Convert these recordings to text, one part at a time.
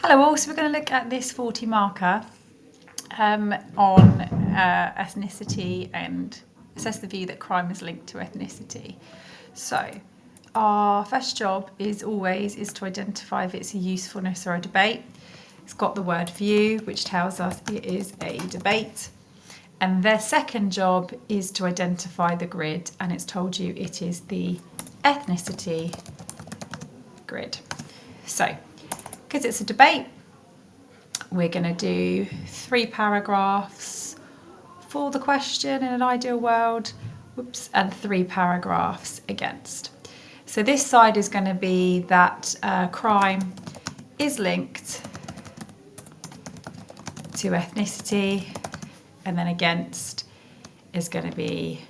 Hello all, so we're going to look at this 40 marker on ethnicity and assess the view that crime is linked to ethnicity. So our first job is to identify if it's a usefulness or a debate. It's got the word view, which tells us it is a debate. And their second job is to identify the grid, and it's told you it is the ethnicity grid. So, because it's a debate, we're going to do 3 paragraphs for the question in an ideal world, and 3 paragraphs against. So this side is going to be that crime is linked to ethnicity, and then against is going to be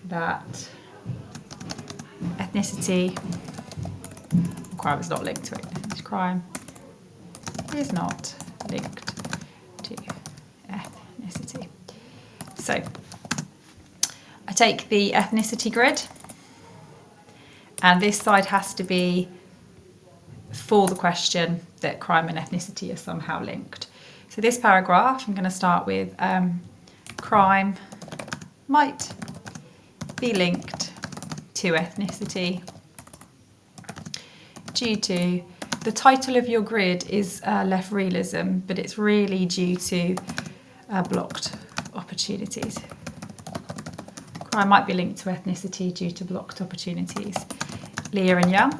that ethnicity, crime is not linked to it. Crime is not linked to ethnicity. So I take the ethnicity grid, and this side has to be for the question that crime and ethnicity are somehow linked. So this paragraph, I'm going to start with crime might be linked to ethnicity due to, the title of your grid is left realism, but it's really due to blocked opportunities. Crime might be linked to ethnicity due to blocked opportunities. Lear and Young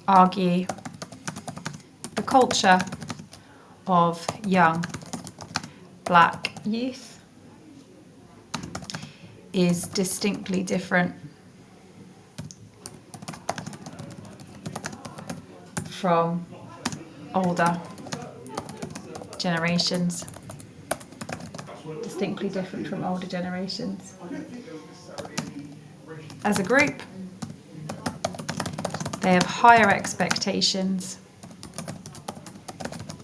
argue the culture of young black youth is distinctly different from older generations. Distinctly different from older generations. As a group, they have higher expectations.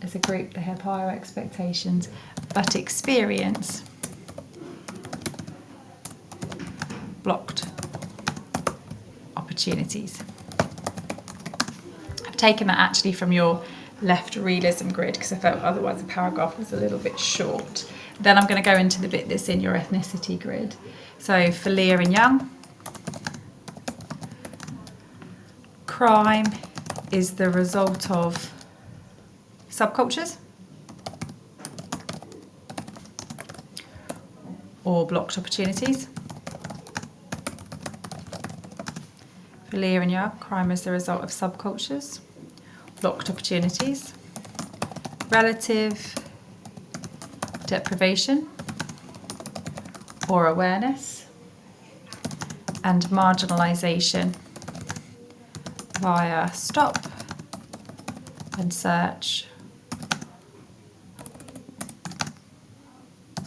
As a group, they have higher expectations, but experience blocked opportunities. I've taken that actually from your left realism grid because I felt otherwise the paragraph was a little bit short. Then I'm going to go into the bit that's in your ethnicity grid. So for Lear and Young, crime is the result of subcultures or blocked opportunities. For Lear and Young, crime is the result of subcultures, blocked opportunities, relative deprivation or awareness, and marginalisation via stop and search,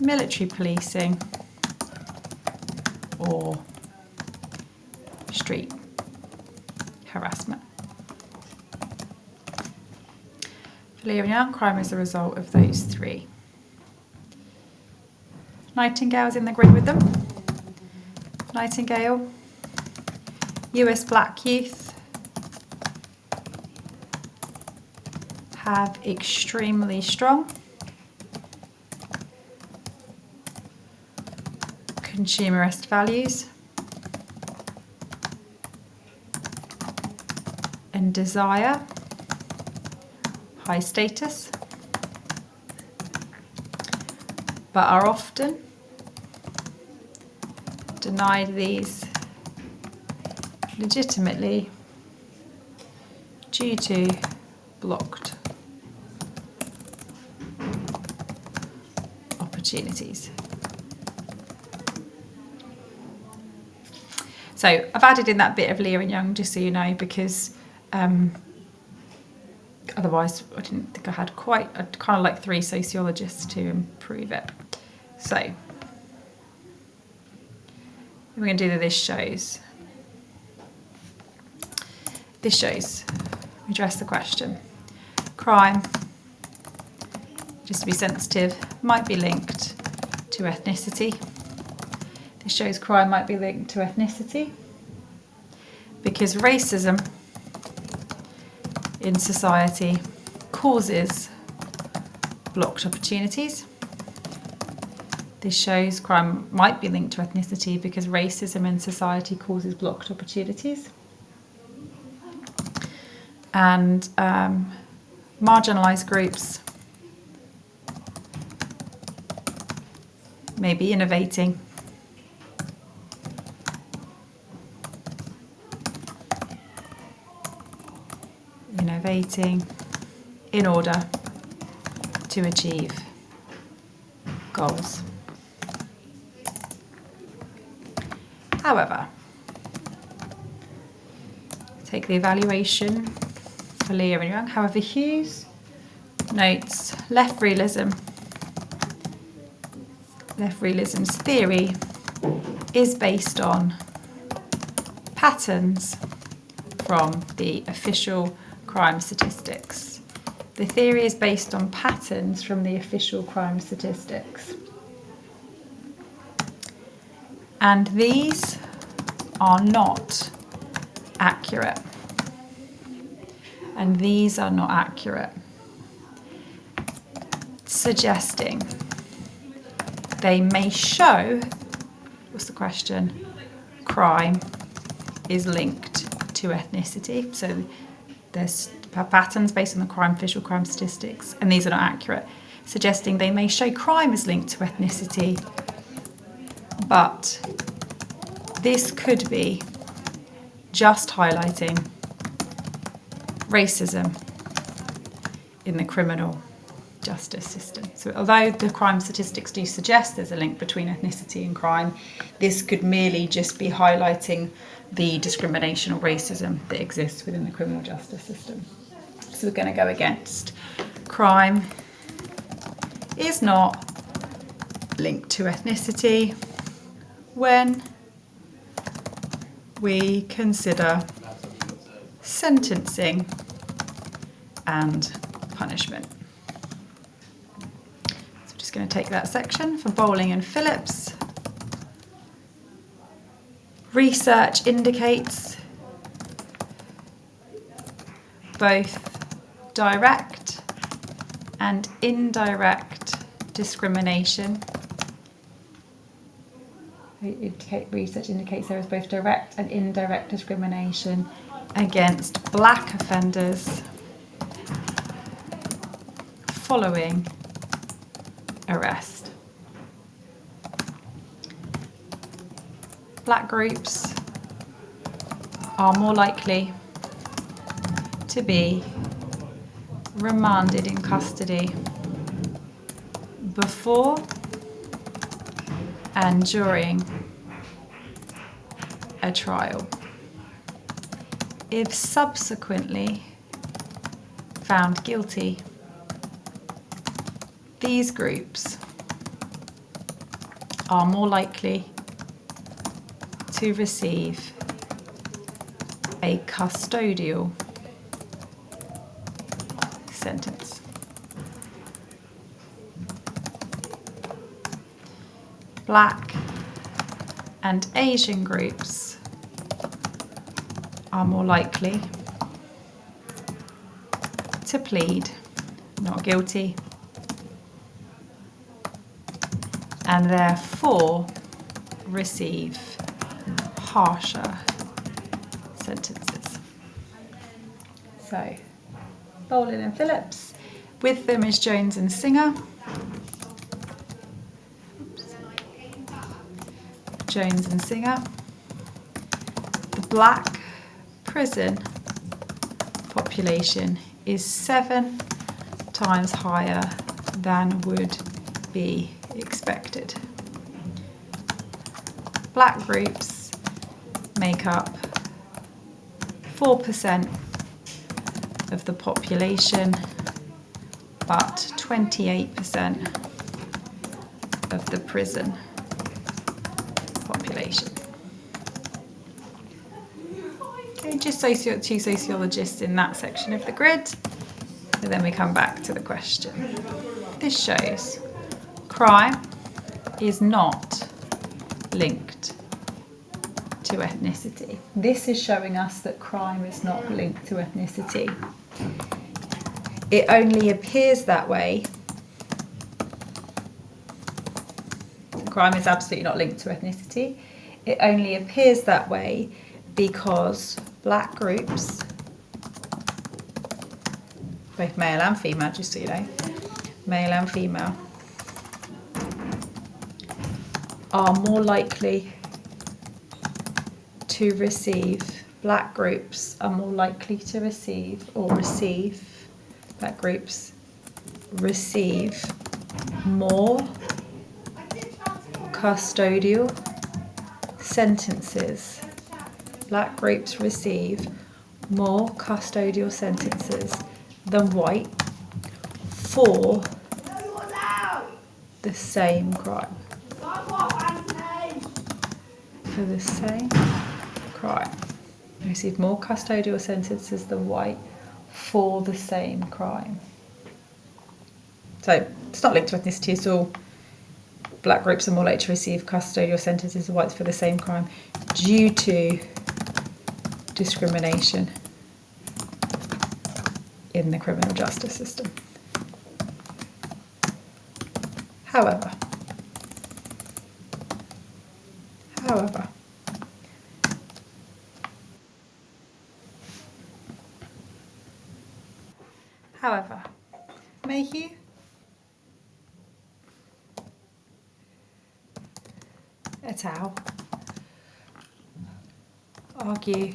military policing, or street harassment. For Lear and Young, crime is the result of those 3. Nightingale's in the grid with them. Nightingale, US black youth have extremely strong consumerist values and desire high status, but are often denied these legitimately due to blocked opportunities. So I've added in that bit of Lear and Young just so you know, because otherwise I didn't think I had quite, I'd kind of like 3 sociologists to improve it. So we're going to do the this shows. This shows, address the question. Crime, just to be sensitive, might be linked to ethnicity. This shows crime might be linked to ethnicity. because racism in society causes blocked opportunities. This shows crime might be linked to ethnicity because racism in society causes blocked opportunities. And marginalised groups may be innovating in order to achieve goals. However, take the evaluation for Lear and Young. However, Hughes notes left realism's theory is based on patterns from the official crime statistics. The theory is based on patterns from the official crime statistics. And these are not accurate. And these are not accurate, suggesting they may show, what's the question? Crime is linked to ethnicity. So there's patterns based on the official crime statistics, and these are not accurate, suggesting they may show crime is linked to ethnicity, but this could be just highlighting racism in the criminal justice system. So although the crime statistics do suggest there's a link between ethnicity and crime, this could merely just be highlighting the discrimination or racism that exists within the criminal justice system. So we're going to go against crime is not linked to ethnicity when we consider sentencing and punishment. So I'm just going to take that section for Bowling and Phillips. Research indicates both direct and indirect discrimination. Research indicates there is both direct and indirect discrimination against black offenders following arrest. Black groups are more likely to be remanded in custody before and during a trial. If subsequently found guilty, these groups are more likely to receive a custodial sentence. Black and Asian groups are more likely to plead not guilty and therefore receive harsher sentences. So, Bowling and Phillips. With them is Jones and Singer. Jones and Singer. The black prison population is 7 times higher than would be expected. Black groups make up 4% of the population, but 28% of the prison population. Okay, just two sociologists in that section of the grid, and then we come back to the question. This shows crime is not linked to ethnicity. This is showing us that crime is not linked to ethnicity. It only appears that way. Crime is absolutely not linked to ethnicity. It only appears that way because black groups, both male and female, just so you know, male and female, are more likely to receive, black groups are more likely to receive, black groups receive more custodial sentences. Black groups receive more custodial sentences than white for the same crime. For the same crime. Receive more custodial sentences than white for the same crime. So it's not linked to ethnicity at all. Black groups are more likely to receive custodial sentences than whites for the same crime due to discrimination in the criminal justice system. However, Mayhew et al. Argue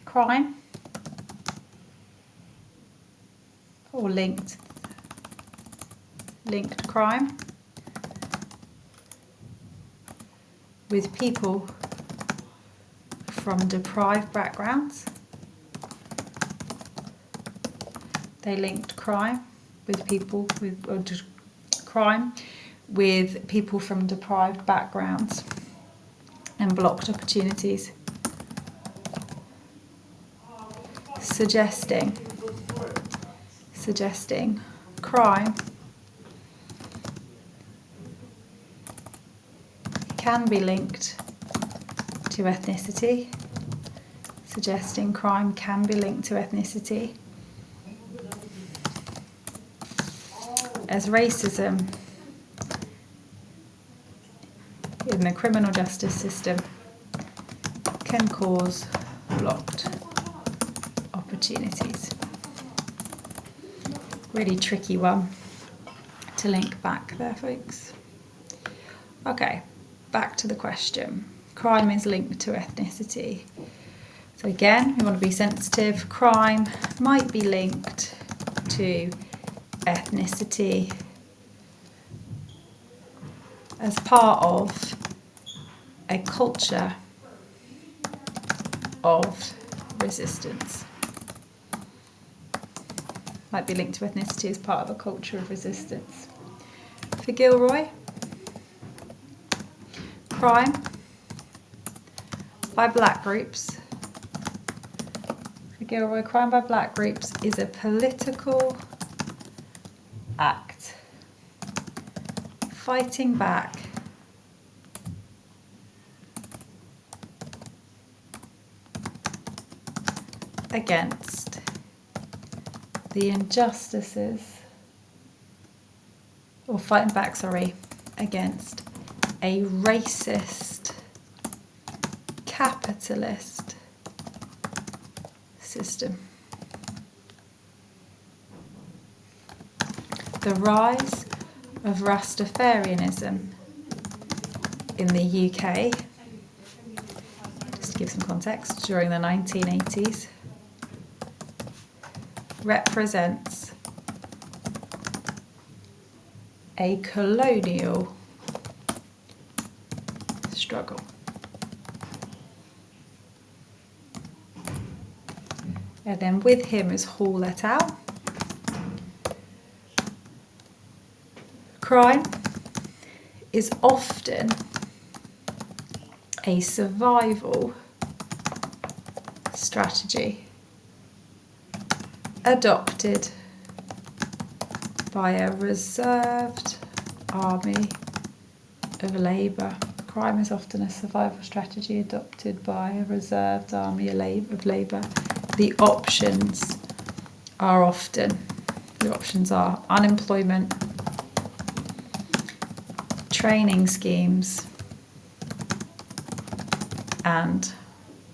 crime or linked crime with people from deprived backgrounds. They linked crime with people from deprived backgrounds and blocked opportunities, suggesting crime can be linked to ethnicity, as racism in the criminal justice system can cause blocked opportunities. Really tricky one to link back there, folks. Okay, back to the question. Crime is linked to ethnicity. So again, we want to be sensitive. Crime might be linked to ethnicity as part of a culture of resistance. Might be linked to ethnicity as part of a culture of resistance. For Gilroy, crime by black groups. For Gilroy, crime by black groups is a political act fighting back against the injustices, or fighting back, against a racist, capitalist system. The rise of Rastafarianism in the UK, just to give some context, during the 1980s, represents a colonial struggle. And then with him is Hall et al. Crime is often a survival strategy adopted by a reserved army of labour Crime is often a survival strategy adopted by a reserved army of labour. The options are unemployment, training schemes, and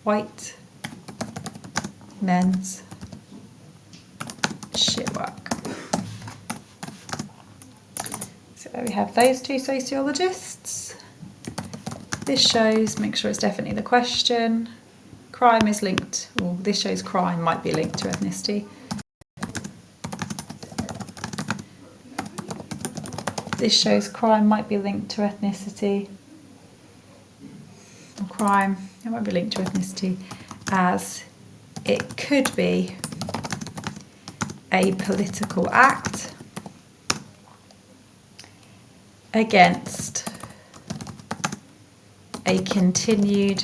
white men's shit work. So there we have those two sociologists. This shows, make sure it's definitely the question. Crime is linked, or this shows crime might be linked to ethnicity. This shows crime might be linked to ethnicity. Or crime, it might be linked to ethnicity, as it could be a political act against a continued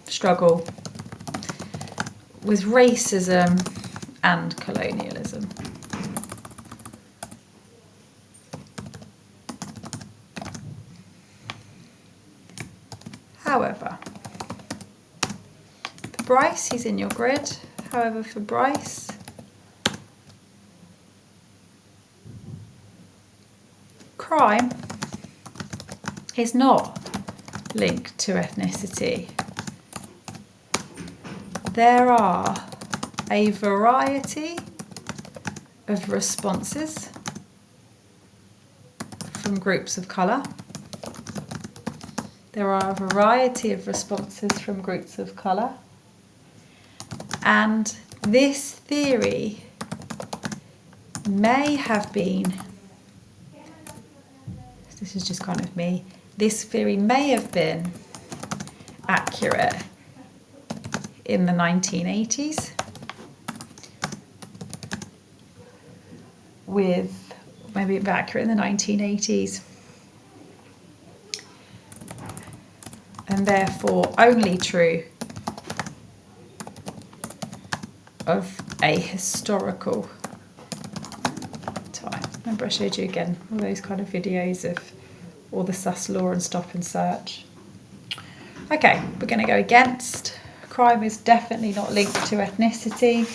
struggle with racism and colonialism. However, for Bryce, he's in your grid. However, for Bryce, crime is not linked to ethnicity. There are a variety of responses from groups of colour. There are a variety of responses from groups of colour. And this theory may have been, this is just kind of me, this theory may have been accurate in the 1980s with, maybe accurate in the 1980s, and therefore only true of a historical time. Remember I showed you again all those kind of videos of all the sus law and stop and search. Okay, we're going to go against. Crime is definitely not linked to ethnicity.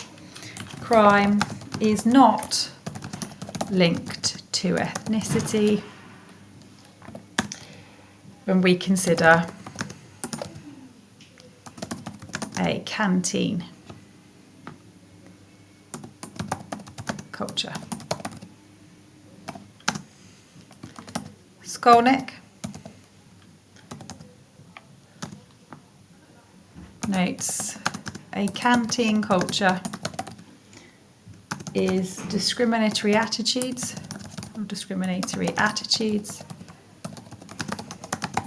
Crime is not linked to ethnicity when we consider a canteen culture. Skolnick notes a canteen culture is discriminatory attitudes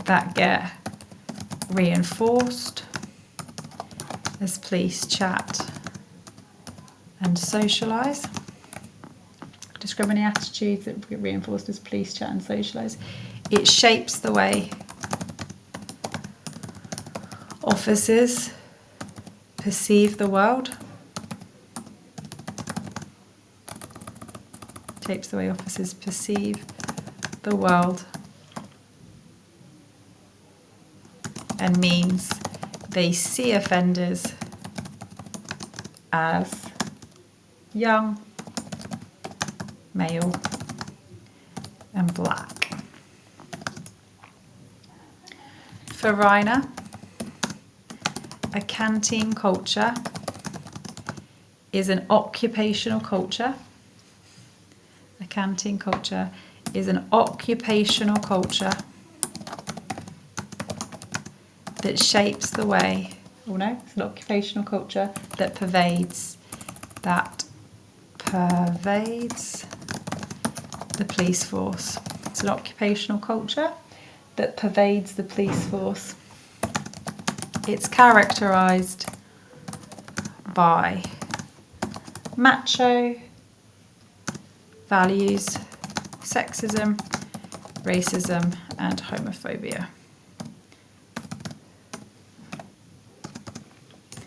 that get reinforced as police chat and socialise. Discriminatory attitudes that get reinforced as police chat and socialise. It shapes the way officers perceive the world. Shapes the way officers perceive the world and means they see offenders as young, male, and black. For Reiner, a canteen culture is an occupational culture. A canteen culture is an occupational culture that shapes the way, it's an occupational culture that pervades the police force. It's an occupational culture that pervades the police force. It's characterised by macho values, sexism, racism, and homophobia.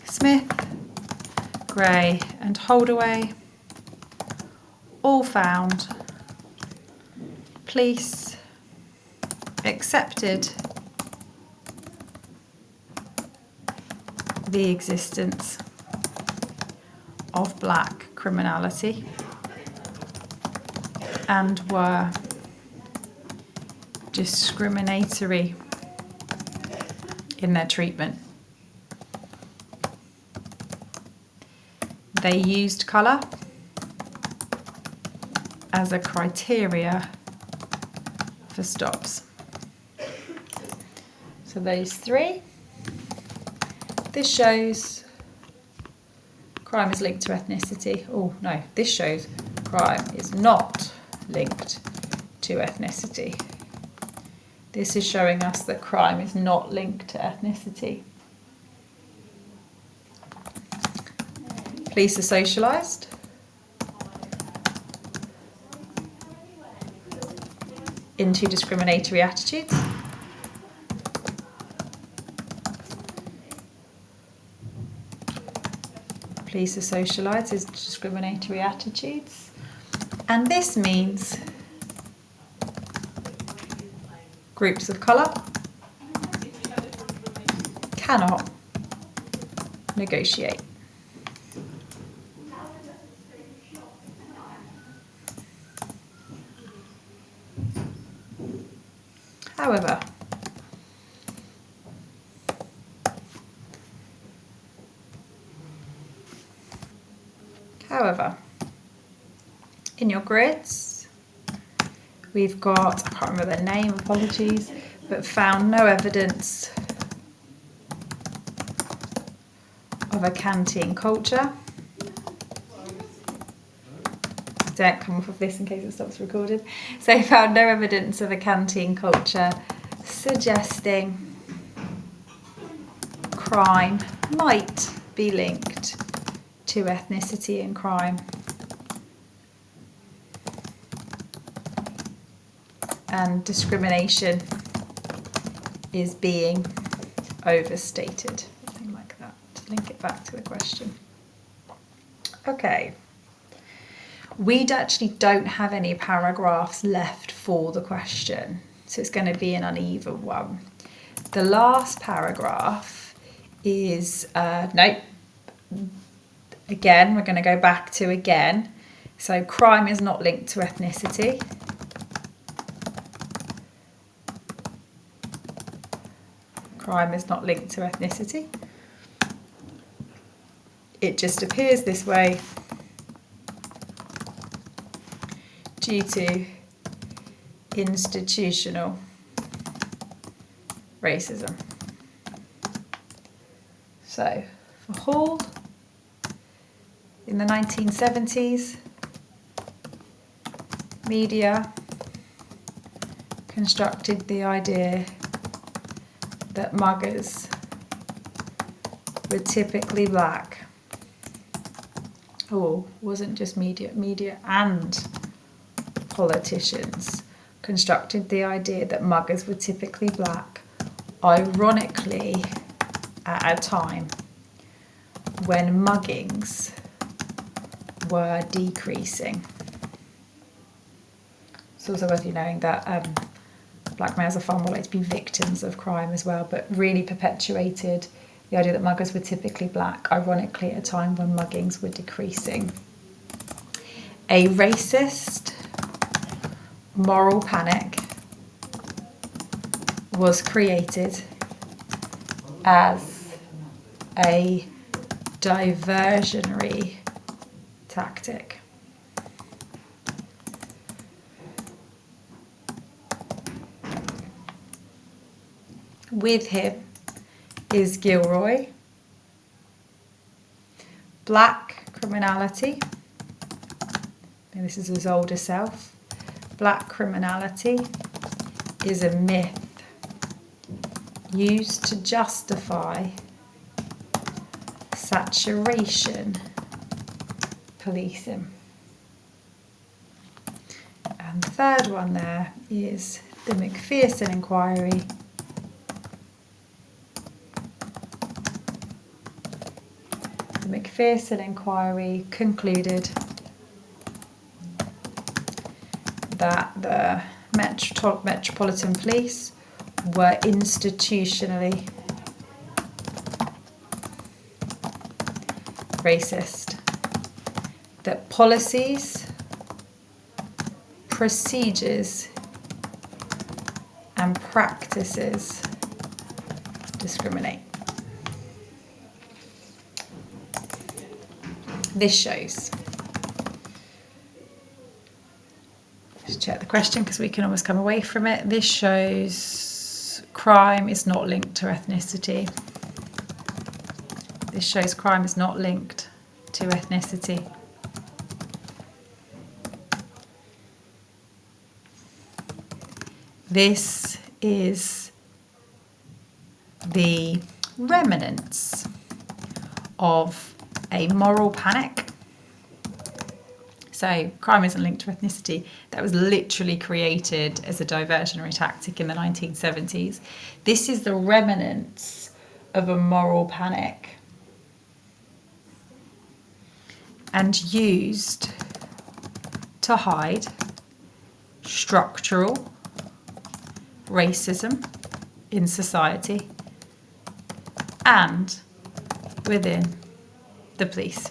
Smith, Gray, and Holdaway all found police accepted the existence of black criminality and were discriminatory in their treatment. They used colour as a criteria for stops. So those three. This shows crime is linked to ethnicity. Oh no, this shows crime is not linked to ethnicity. This is showing us that crime is not linked to ethnicity. Police are socialised. Into discriminatory attitudes. Police are socialised as discriminatory attitudes. And this means groups of colour cannot negotiate. However, in your grids, we've got, I can't remember their name, apologies, but found no evidence of a canteen culture. Don't come off of this in case it stops recording. So found no evidence of a canteen culture, suggesting crime might be linked to ethnicity and crime. And discrimination is being overstated. Something like that, to link it back to the question. Okay. We actually don't have any paragraphs left for the question, so it's going to be an uneven one. The last paragraph is, nope, again, we're going to go back to again. So crime is not linked to ethnicity. Crime is not linked to ethnicity. It just appears this way due to institutional racism. So, for Hall, in the 1970s, media constructed the idea that muggers were typically black. Oh, wasn't just media and politicians constructed the idea that muggers were typically black, ironically at a time when muggings were decreasing. It's also worth you knowing that black males are far more likely to be victims of crime as well, but really perpetuated the idea that muggers were typically black, ironically at a time when muggings were decreasing. A racist moral panic was created as a diversionary tactic. With him is Gilroy. Black criminality, and this is his older self. Black criminality is a myth used to justify saturation policing. And the third one there is the McPherson inquiry. The McPherson inquiry concluded that the Metropolitan Police were institutionally racist, that policies, procedures, and practices discriminate. This shows. Just check the question because we can always come away from it. This shows crime is not linked to ethnicity. This shows crime is not linked to ethnicity. This is the remnants of a moral panic. So crime isn't linked to ethnicity. That was literally created as a diversionary tactic in the 1970s. This is the remnants of a moral panic and used to hide structural racism in society and within the police.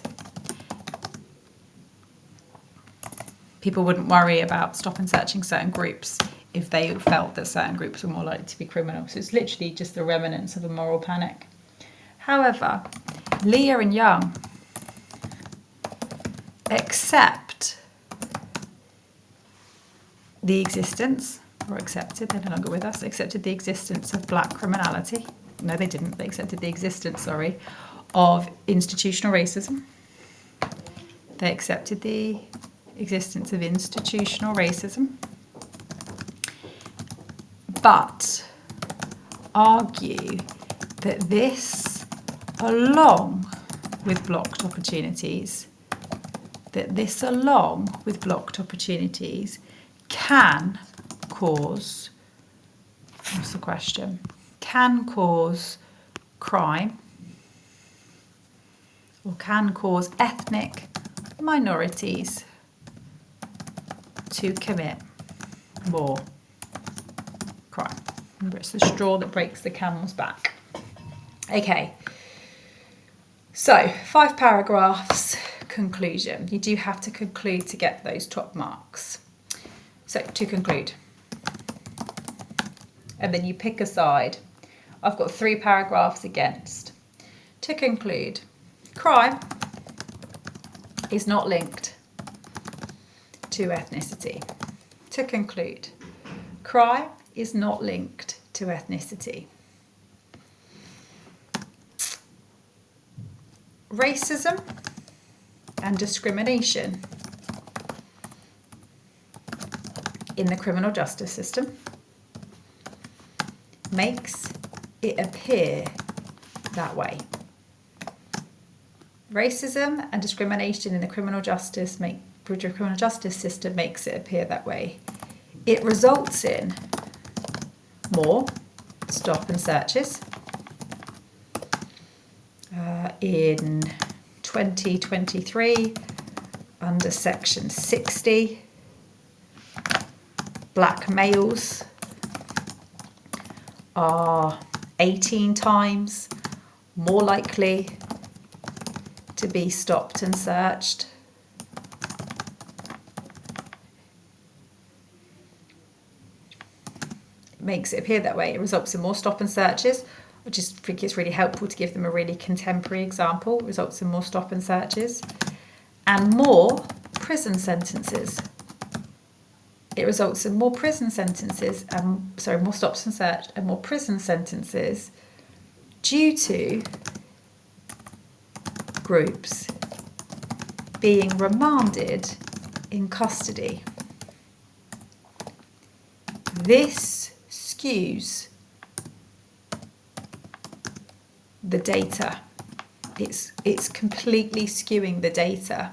People wouldn't worry about stop and searching certain groups if they felt that certain groups were more likely to be criminal. So it's literally just the remnants of a moral panic. However, Leah and Young accept the existence, or accepted, they're no longer with us, accepted the existence of black criminality. No, they didn't. They accepted the existence, of institutional racism. They accepted the existence of institutional racism, but argue that this, along with blocked opportunities, can cause, what's the question? Can cause crime, or can cause ethnic minorities to commit more crime. Remember, it's the straw that breaks the camel's back. Okay, so 5 paragraphs, conclusion. You do have to conclude to get those top marks. So to conclude, and then you pick a side. I've got 3 paragraphs against. To conclude, crime is not linked to ethnicity. To conclude, crime is not linked to ethnicity. Racism and discrimination in the criminal justice system makes it appear that way. Racism and discrimination in the criminal justice system makes it appear that way. It results in more stop and searches. In 2023, under Section 60, black males are 18 times more likely to be stopped and searched. It makes it appear that way. It results in more stop and searches. I just think it's really helpful to give them a really contemporary example. It results in more stop and searches and more prison sentences. It results in more prison sentences, more stops and search and more prison sentences due to groups being remanded in custody. This skews the data. It's completely skewing the data.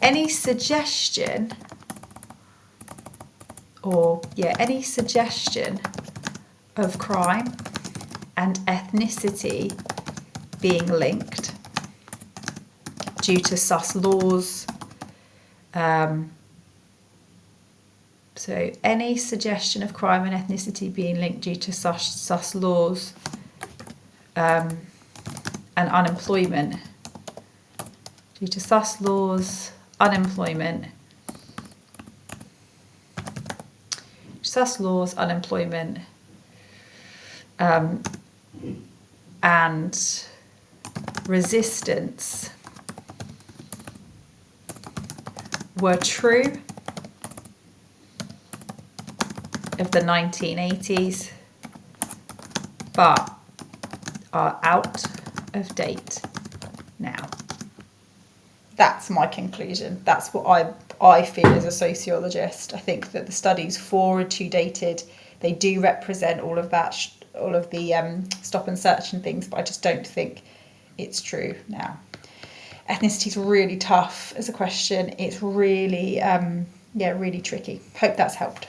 Any suggestion of crime and ethnicity being linked due to sus laws, So any suggestion of crime and ethnicity being linked due to sus laws and unemployment. Due to sus laws, unemployment. Sus laws, unemployment, and resistance were true of the 1980s, but are out of date now. That's my conclusion. That's what I feel as a sociologist. I think that the studies for are too dated. They do represent all of that, all of the stop and search and things, but I just don't think it's true now. Ethnicity is really tough as a question. It's really, really tricky. Hope that's helped.